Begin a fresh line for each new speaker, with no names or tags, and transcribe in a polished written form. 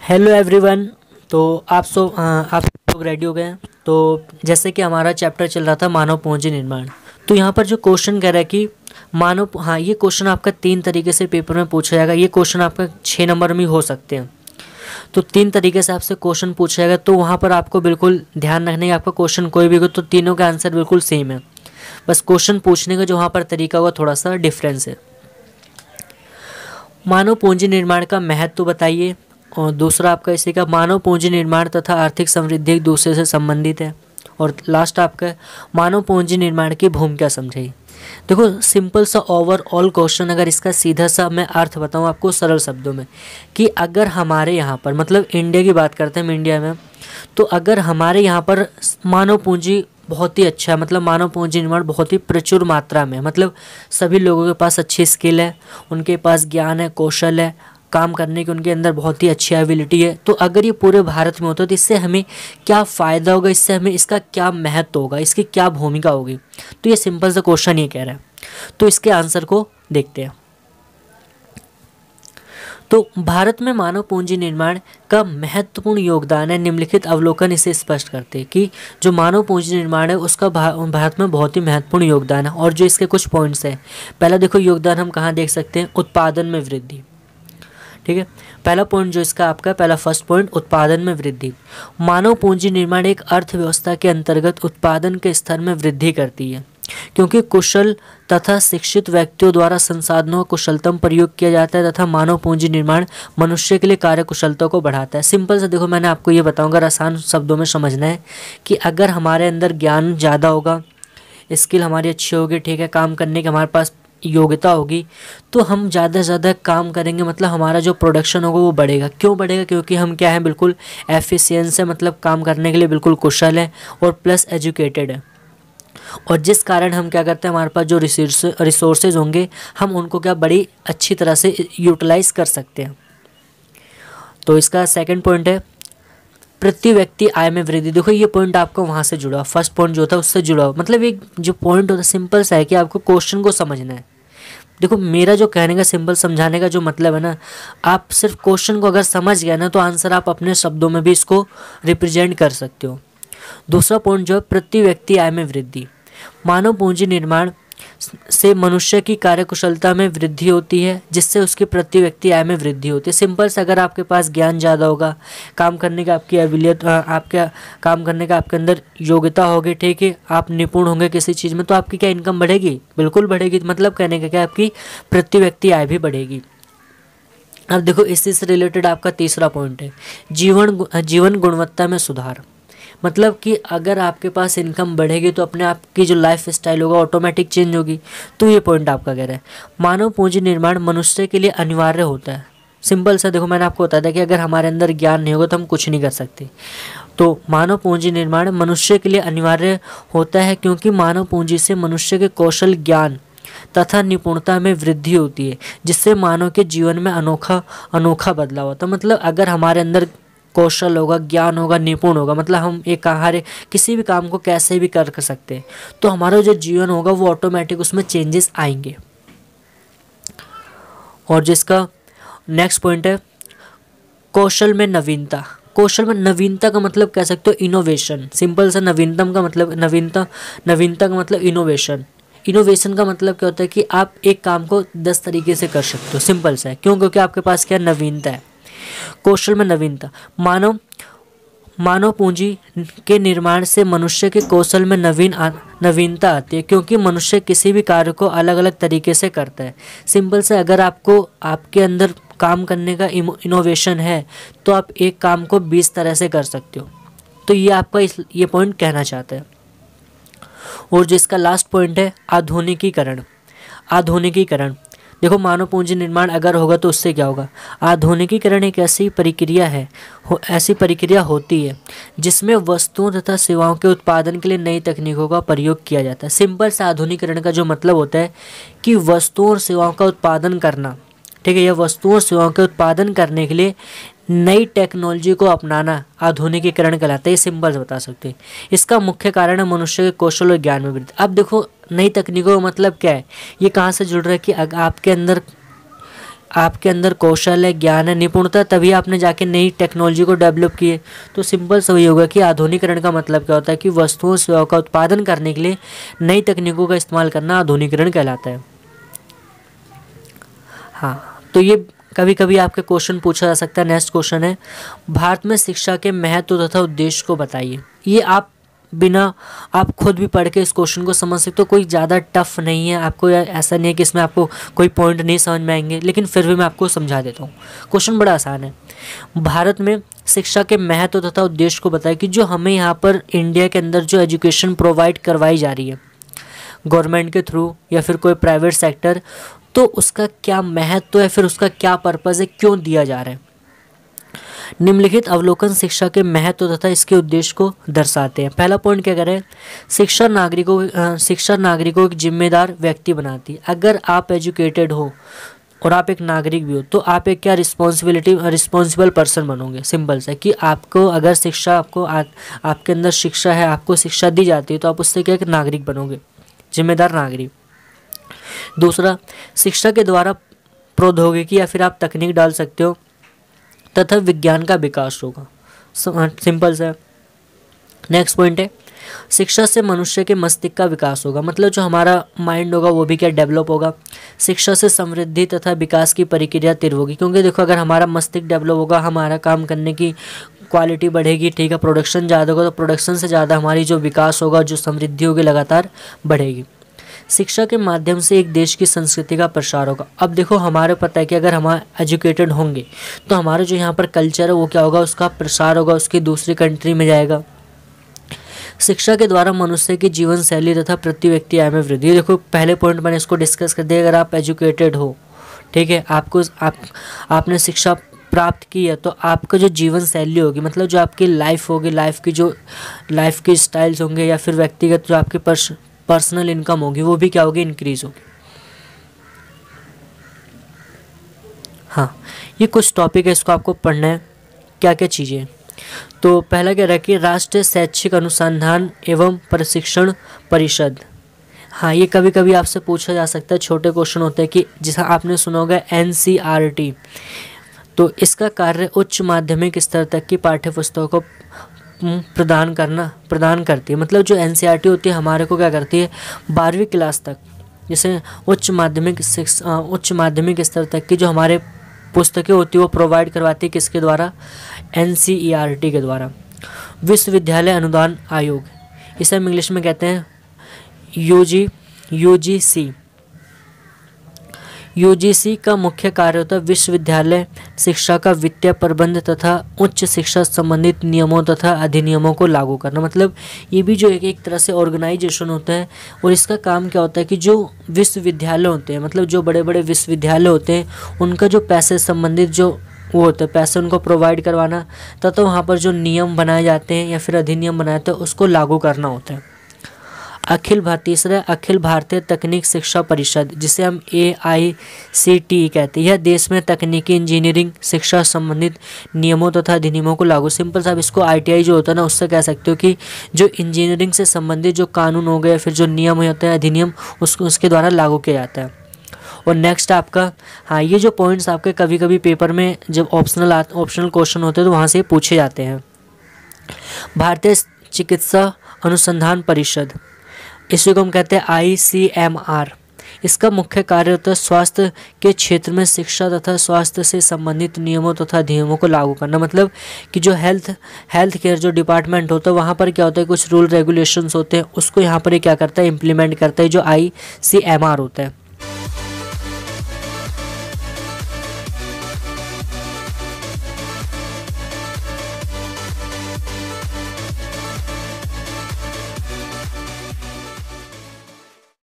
Hello everyone. तो आप लोग रेडी हो गए हैं। तो जैसे कि हमारा चैप्टर चल रहा था मानव पूंजी निर्माण। तो यहाँ पर जो क्वेश्चन कह रहा है कि ये क्वेश्चन आपका 3 तरीके से पेपर में पूछा जाएगा। ये क्वेश्चन आपका 6 नंबर में हो सकते हैं। तो 3 तरीके से आपसे क्वेश्चन पूछा जाएगा। तो वहाँ पर आपको बिल्कुल ध्यान रखने का, आपका क्वेश्चन कोई भी हो तो तीनों का आंसर बिल्कुल सेम है। बस क्वेश्चन पूछने का जो वहाँ पर तरीका होगा थोड़ा सा डिफरेंस है। मानव पूंजी निर्माण का महत्व बताइए। और दूसरा आपका इसी का मानव पूंजी निर्माण तथा आर्थिक समृद्धि एक दूसरे से संबंधित है। और लास्ट आपका मानव पूंजी निर्माण की भूमिका समझाइए। देखो सिंपल सा ओवरऑल क्वेश्चन, अगर इसका सीधा सा मैं अर्थ बताऊं आपको सरल शब्दों में कि अगर हमारे यहाँ पर मतलब इंडिया की बात करते हैं हम इंडिया में, तो अगर हमारे यहाँ पर मानव पूंजी बहुत ही अच्छा है, मतलब मानव पूंजी निर्माण बहुत ही प्रचुर मात्रा में, मतलब सभी लोगों के पास अच्छी स्किल है, उनके पास ज्ञान है, कौशल है, काम करने की उनके अंदर बहुत ही अच्छी एबिलिटी है। तो अगर ये पूरे भारत में होता तो इससे हमें क्या फ़ायदा होगा, इससे हमें इसका क्या महत्व होगा, इसकी क्या भूमिका होगी। तो ये सिंपल सा क्वेश्चन ये कह रहा है। तो इसके आंसर को देखते हैं। तो भारत में मानव पूंजी निर्माण का महत्वपूर्ण योगदान है। निम्नलिखित अवलोकन इसे स्पष्ट करते हैं कि जो मानव पूंजी निर्माण है उसका भारत में बहुत ही महत्वपूर्ण योगदान है। और जो इसके कुछ पॉइंट्स हैं, पहला देखो योगदान हम कहाँ देख सकते हैं, उत्पादन में वृद्धि। ठीक है, पहला पॉइंट जो इसका आपका पहला फर्स्ट पॉइंट, उत्पादन में वृद्धि। मानव पूंजी निर्माण एक अर्थव्यवस्था के अंतर्गत उत्पादन के स्तर में वृद्धि करती है, क्योंकि कुशल तथा शिक्षित व्यक्तियों द्वारा संसाधनों का कुशलतम प्रयोग किया जाता है तथा मानव पूंजी निर्माण मनुष्य के लिए कार्य कुशलता को बढ़ाता है। सिंपल से देखो मैंने आपको ये बताऊंगा, आसान शब्दों में समझना है कि अगर हमारे अंदर ज्ञान ज़्यादा होगा, स्किल हमारी अच्छी होगी, ठीक है, काम करने की हमारे पास योग्यता होगी, तो हम ज़्यादा से ज़्यादा काम करेंगे, मतलब हमारा जो प्रोडक्शन होगा वो बढ़ेगा। क्यों बढ़ेगा? क्योंकि हम क्या है, बिल्कुल एफिशिएंस है, मतलब काम करने के लिए बिल्कुल कुशल है और प्लस एजुकेटेड है। और जिस कारण हम क्या करते हैं, हमारे पास जो रिसोर्सेज होंगे हम उनको क्या बड़ी अच्छी तरह से यूटिलाइज कर सकते हैं। तो इसका सेकंड पॉइंट है प्रति व्यक्ति आय में वृद्धि। देखो ये पॉइंट आपका वहाँ से जुड़ा, फर्स्ट पॉइंट जो था उससे जुड़ा, मतलब एक जो पॉइंट होता है सिंपल सा है कि आपको क्वेश्चन को समझना है। देखो मेरा जो कहने का, सिंपल समझाने का जो मतलब है ना, आप सिर्फ क्वेश्चन को अगर समझ गए ना तो आंसर आप अपने शब्दों में भी इसको रिप्रेजेंट कर सकते हो। दूसरा पॉइंट जो है प्रति व्यक्ति आय में वृद्धि। मानव पूंजी निर्माण से मनुष्य की कार्यकुशलता में वृद्धि होती है, जिससे उसकी प्रति व्यक्ति आय में वृद्धि होती है। सिंपल से अगर आपके पास ज्ञान ज़्यादा होगा, काम करने का आपकी एबिलियत, आपका काम करने का आपके अंदर योग्यता होगी, ठीक है, आप निपुण होंगे किसी चीज़ में, तो आपकी क्या इनकम बढ़ेगी? बिल्कुल बढ़ेगी। मतलब कहने का क्या, आपकी प्रति व्यक्ति आय भी बढ़ेगी। अब देखो इसी से रिलेटेड आपका तीसरा पॉइंट है जीवन गुणवत्ता में सुधार। मतलब कि अगर आपके पास इनकम बढ़ेगी तो अपने आप की जो लाइफ स्टाइल होगा ऑटोमेटिक चेंज होगी। तो ये पॉइंट आपका कह रहा है मानव पूंजी निर्माण मनुष्य के लिए अनिवार्य होता है। सिंपल सा देखो मैंने आपको बताया था कि अगर हमारे अंदर ज्ञान नहीं होगा तो हम कुछ नहीं कर सकते। तो मानव पूंजी निर्माण मनुष्य के लिए अनिवार्य होता है, क्योंकि मानव पूंजी से मनुष्य के कौशल, ज्ञान तथा निपुणता में वृद्धि होती है, जिससे मानव के जीवन में अनोखा बदलाव होता है। मतलब अगर हमारे अंदर कौशल होगा, ज्ञान होगा, निपुण होगा, मतलब हम एक कार्य किसी भी काम को कैसे भी कर सकते हैं, तो हमारा जो जीवन होगा वो ऑटोमेटिक उसमें चेंजेस आएंगे। और जिसका नेक्स्ट पॉइंट है कौशल में नवीनता। कौशल में नवीनता का मतलब कह सकते हो इनोवेशन। सिंपल सा नवीनतम का मतलब नवीनता का मतलब इनोवेशन। इनोवेशन का मतलब क्या होता है कि आप एक काम को 10 तरीके से कर सकते हो। सिंपल सा है, क्यों? क्योंकि आपके पास क्या नवीनता है। कौशल में नवीनता, मानव पूंजी के निर्माण से मनुष्य के कौशल में नवीनता आती है, क्योंकि मनुष्य किसी भी कार्य को अलग अलग तरीके से करता है। सिंपल से अगर आपको आपके अंदर काम करने का इनोवेशन है तो आप एक काम को 20 तरह से कर सकते हो। तो ये आपका ये पॉइंट कहना चाहता है। और जिसका लास्ट पॉइंट है आधुनिकीकरण। देखो मानव पूंजी निर्माण अगर होगा तो उससे क्या होगा, आधुनिकीकरण एक ऐसी प्रक्रिया होती है जिसमें वस्तुओं तथा सेवाओं के उत्पादन के लिए नई तकनीकों का प्रयोग किया जाता है। सिंपल से आधुनिकीकरण का जो मतलब होता है कि वस्तुओं और सेवाओं का उत्पादन करना, ठीक है, यह वस्तुओं और सेवाओं के उत्पादन करने के लिए नई टेक्नोलॉजी को अपनाना आधुनिकीकरण कहलाता है। ये सिंपल से बता सकते हैं। इसका मुख्य कारण है मनुष्य के कौशल और ज्ञान में वृद्धि। अब देखो नई तकनीकों का मतलब क्या है, ये कहाँ से जुड़ रहा है कि आपके अंदर आपके अंदर कौशल है, ज्ञान है, निपुणता, तभी आपने जाके नई टेक्नोलॉजी को डेवलप की है। तो सिंपल सा वही होगा कि आधुनिकीकरण का मतलब क्या होता है कि वस्तुओं सेवाओं का उत्पादन करने के लिए नई तकनीकों का इस्तेमाल करना आधुनिकीकरण कहलाता है। हाँ, तो ये कभी कभी आपके क्वेश्चन पूछा जा सकता है। नेक्स्ट क्वेश्चन है, भारत में शिक्षा के महत्व तथा उद्देश्य को बताइए। ये आप खुद भी पढ़ के इस क्वेश्चन को समझ सकते हो, कोई ज़्यादा टफ नहीं है। आपको ऐसा नहीं है कि इसमें आपको कोई पॉइंट नहीं समझ में आएंगे, लेकिन फिर भी मैं आपको समझा देता हूँ। क्वेश्चन बड़ा आसान है। भारत में शिक्षा के महत्व तथा उद्देश्य को बताइए कि जो हमें यहाँ पर इंडिया के अंदर जो एजुकेशन प्रोवाइड करवाई जा रही है गवर्नमेंट के थ्रू या फिर कोई प्राइवेट सेक्टर, तो उसका क्या महत्व है, फिर उसका क्या पर्पज़ है, क्यों दिया जा रहा है। निम्नलिखित अवलोकन शिक्षा के महत्व तथा इसके उद्देश्य को दर्शाते हैं। पहला पॉइंट क्या करें, शिक्षा नागरिकों की जिम्मेदार व्यक्ति बनाती है। अगर आप एजुकेटेड हो और आप एक नागरिक भी हो तो आप एक क्या रिस्पॉन्सिबल पर्सन बनोगे। सिंपल सा कि आपको अगर शिक्षा आपके अंदर शिक्षा है, आपको शिक्षा दी जाती है, तो आप उससे क्या एक नागरिक बनोगे, जिम्मेदार नागरिक। दूसरा, शिक्षा के द्वारा प्रौद्योगिकी या फिर आप तकनीक डाल सकते हो तथा विज्ञान का विकास होगा। सिंपल सा। नेक्स्ट पॉइंट है, शिक्षा से मनुष्य के मस्तिष्क का विकास होगा, मतलब जो हमारा माइंड होगा वो भी क्या डेवलप होगा। शिक्षा से समृद्धि तथा विकास की प्रक्रिया तीव्र होगी, क्योंकि देखो अगर हमारा मस्तिष्क डेवलप होगा, हमारा काम करने की क्वालिटी बढ़ेगी, ठीक है, प्रोडक्शन ज़्यादा होगा, तो प्रोडक्शन से ज़्यादा हमारी जो विकास होगा, जो समृद्धि होगी, लगातार बढ़ेगी। शिक्षा के माध्यम से एक देश की संस्कृति का प्रसार होगा। अब देखो हमारे पता है कि अगर हम एजुकेटेड होंगे तो हमारा जो यहाँ पर कल्चर है वो क्या होगा, उसका प्रसार होगा, उसकी दूसरी कंट्री में जाएगा। शिक्षा के द्वारा मनुष्य की जीवन शैली तथा प्रति व्यक्ति आय में वृद्धि। देखो पहले पॉइंट मैंने इसको डिस्कस कर दिया, अगर आप एजुकेटेड हो, ठीक है, आपने शिक्षा प्राप्त की है, तो आपका जो जीवन शैली होगी, मतलब जो आपकी लाइफ होगी, लाइफ की स्टाइल्स होंगे या फिर व्यक्तिगत जो आपके पर्सनल इनकम होगी वो भी क्या होगी, इंक्रीज होगी। हाँ, ये कुछ टॉपिक है, इसको आपको पढ़ना है। क्या क्या चीज़ें, तो पहला क्या रखिए, राष्ट्रीय शैक्षिक अनुसंधान एवं प्रशिक्षण परिषद। हाँ, ये कभी कभी आपसे पूछा जा सकता है, छोटे क्वेश्चन होते हैं कि जिसे आपने सुना होगा NCERT, तो इसका कार्य उच्च माध्यमिक स्तर तक की पाठ्यपुस्तकों को प्रदान करती है। मतलब जो NCERT होती है हमारे को क्या करती है, 12वीं क्लास तक, जैसे उच्च माध्यमिक स्तर तक की जो हमारे पुस्तकें होती है वो प्रोवाइड करवाती है, किसके द्वारा, NCERT के द्वारा। विश्वविद्यालय अनुदान आयोग, इसे हम इंग्लिश में कहते हैं UGC का मुख्य कार्य होता है विश्वविद्यालय शिक्षा का वित्तीय प्रबंध तथा उच्च शिक्षा संबंधित नियमों तथा अधिनियमों को लागू करना। मतलब ये भी जो एक तरह से ऑर्गेनाइजेशन होता है, और इसका काम क्या होता है कि जो विश्वविद्यालय होते हैं, मतलब जो बड़े बड़े विश्वविद्यालय होते हैं, उनका जो पैसे संबंधित जो वो होता है, पैसे उनको प्रोवाइड करवाना तथा वहाँ पर जो नियम बनाए जाते हैं या फिर अधिनियम बनाए जाते हैं उसको लागू करना होता है। अखिल भारतीय तकनीक शिक्षा परिषद, जिसे हम AICTE कहते हैं, यह देश में तकनीकी इंजीनियरिंग शिक्षा संबंधित नियमों तथा अधिनियमों को लागू। सिंपल साहब इसको ITI जो होता है ना, उससे कह सकते हो कि जो इंजीनियरिंग से संबंधित जो कानून हो गए, फिर जो नियम होते हैं, अधिनियम, उसके द्वारा लागू किया जाता है। और नेक्स्ट आपका, हाँ, ये जो पॉइंट्स आपके कभी कभी पेपर में जब ऑप्शनल क्वेश्चन होते हैं तो वहाँ से पूछे जाते हैं। भारतीय चिकित्सा अनुसंधान परिषद, इसी को हम कहते हैं ICMR। इसका मुख्य कार्य होता है स्वास्थ्य के क्षेत्र में शिक्षा तथा स्वास्थ्य से संबंधित नियमों तथा अधिनियमों को लागू करना। मतलब कि जो हेल्थ केयर जो डिपार्टमेंट होता है वहाँ पर क्या होता है, कुछ रूल रेगुलेशंस होते हैं, उसको यहाँ पर क्या करता है, इम्प्लीमेंट करता है, जो ICMR होता है।